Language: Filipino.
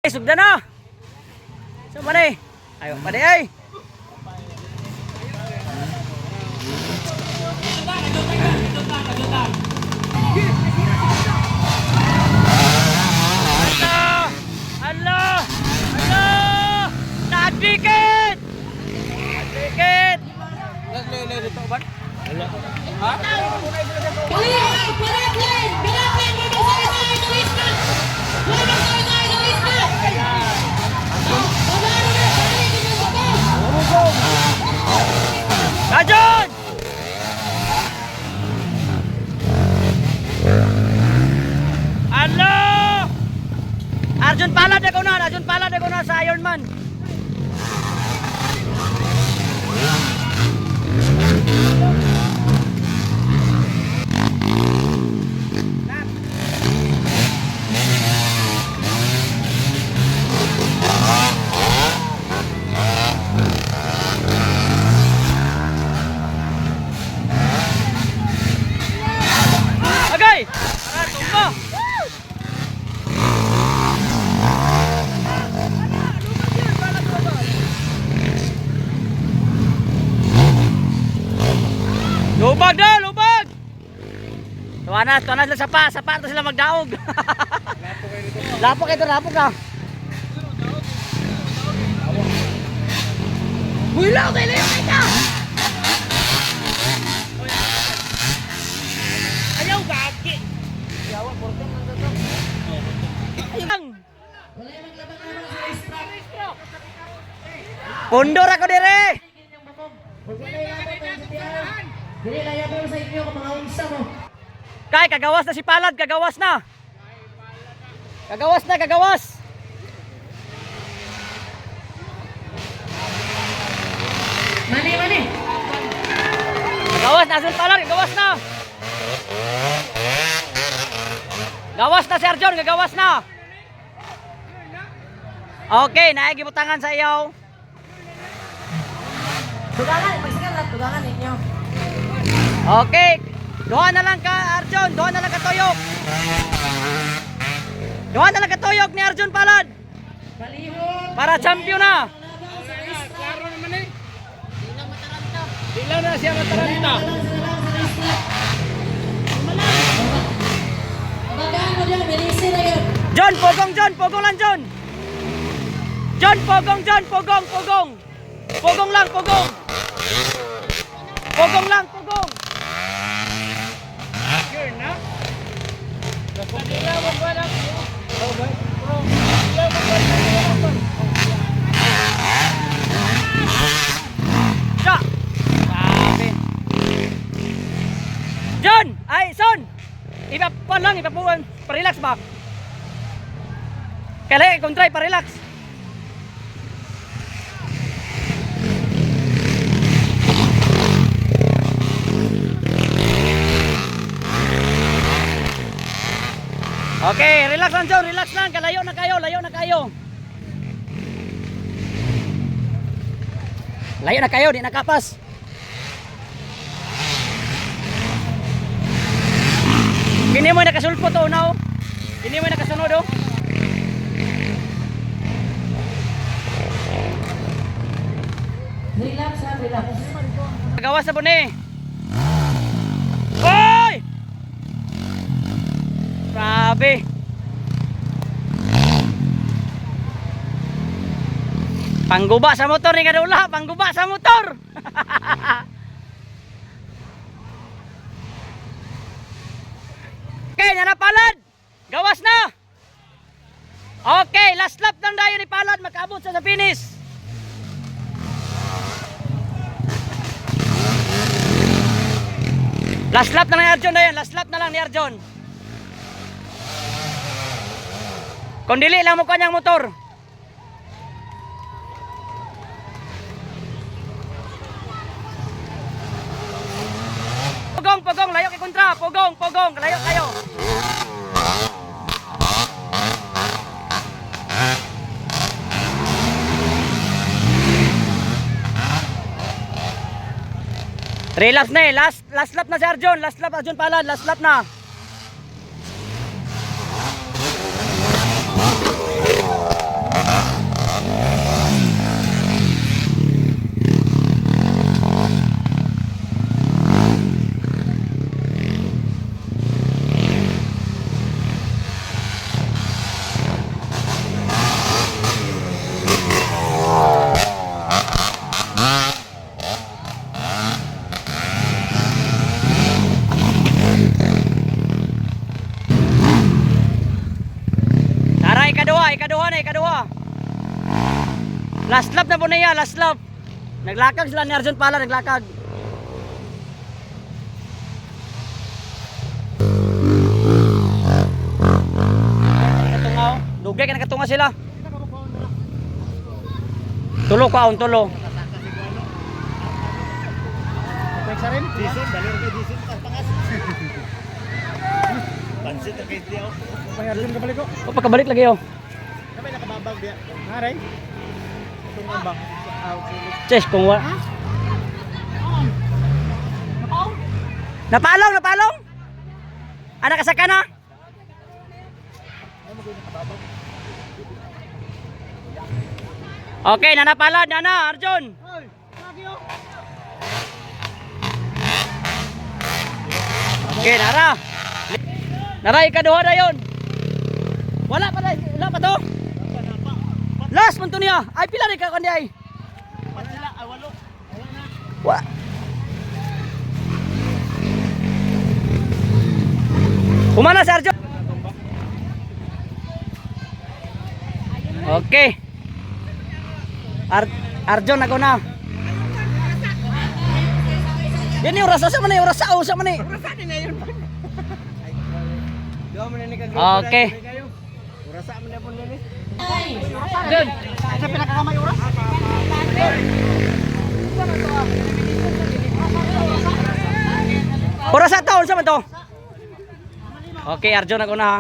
Sugda na. Sama na eh. Ayo, pade ay. Allah. Nagdikit. Nagdikit. Lele dito ba? Allah. Ha? Rajon! Hello! Arjun Palad ako na sa Ironman. Lubag na, lubag! Tuwanas sila sapa to sila magdaog. Lapok ito, lapok na. Builaw, kayo na yung kita! Ayaw, gagi! Ayaw, portong lang ito. Ayaw! Pundor ako dire! Dili layo pero sa inyo kung mga unsa mo. Kay kagawas na si Palad, kagawas na. Kagawas. Mani. Kagawas na si Palad, kagawas na. Gawas na si Arjon, kagawas na. Okay, naigibutangan sa iyo. Tugangan ninyo. Okay. Doha na lang ka Arjon, doha na lang ka tuyok. Doha na lang ka tuyok ni Arjon Palad. Para champion na. Klaro naman eh. Di na siya mataranta. John, pogong lang John. Pogong. Pogong lang. Sure na? Siya. Sabi. John, ay son. Ipapuan, pa-relax ba? Kaya kung try pa-relax. Okay, relax lang John, relax lang. Layo na kayo. Layo na kayo, di nakapas. Kini mo nakasulpo to now. Kini mo nakasunod oh. Relax. Gawas sa bune. Oy! Grabe. Pangguba sa motor ni kadula, pangguba sa motor. Okay, na Palad. Gawas na. Okay, last lap lang dayon ni Palad, makaabot sa finish. Last lap na lang ni Arjon dayon, last lap na lang ni Arjon. Kung dili lang mo kanyang motor. Pogong, layo kay kontra. Pogong, layo kayo. Relax na eh, last lap na si Arjon, Arjon Palad, last lap na. Last lap na po na iya, last lap. Naglakag sila ni Arjun pala, naglakag. Katungaw, dugay ka nakatunga sila. Tulo kaon, tulo. Sa rin? Jason, dali rin kay Jason pangas. Pansit ang kay Tiaw. Pangarlin ka balik ko. O pagkabalik lagi oh. Kami nakababag dia. Haray. Itong ambang. Ches kung wa. Napalong, napalong. Anak kasaka na. Okay, nanapalad, nana, Arjun. Okay, nara. Nara, ikaduha na yun. Wala pa to. Last man to niya. Ay, pila rin ka kundi ay. Sila, ay walo. Wala na. Wa. Kumana si Arjun. Okay. Arjun ako na. Yan yung rasa sa man eh, rasa sa man eh. Gawa mo na ni Okay. Urasa mo na po nini. Arjun. Sa pinakakamay oras? Oras sa taon sa man to. Okay, Arjun ako na ha.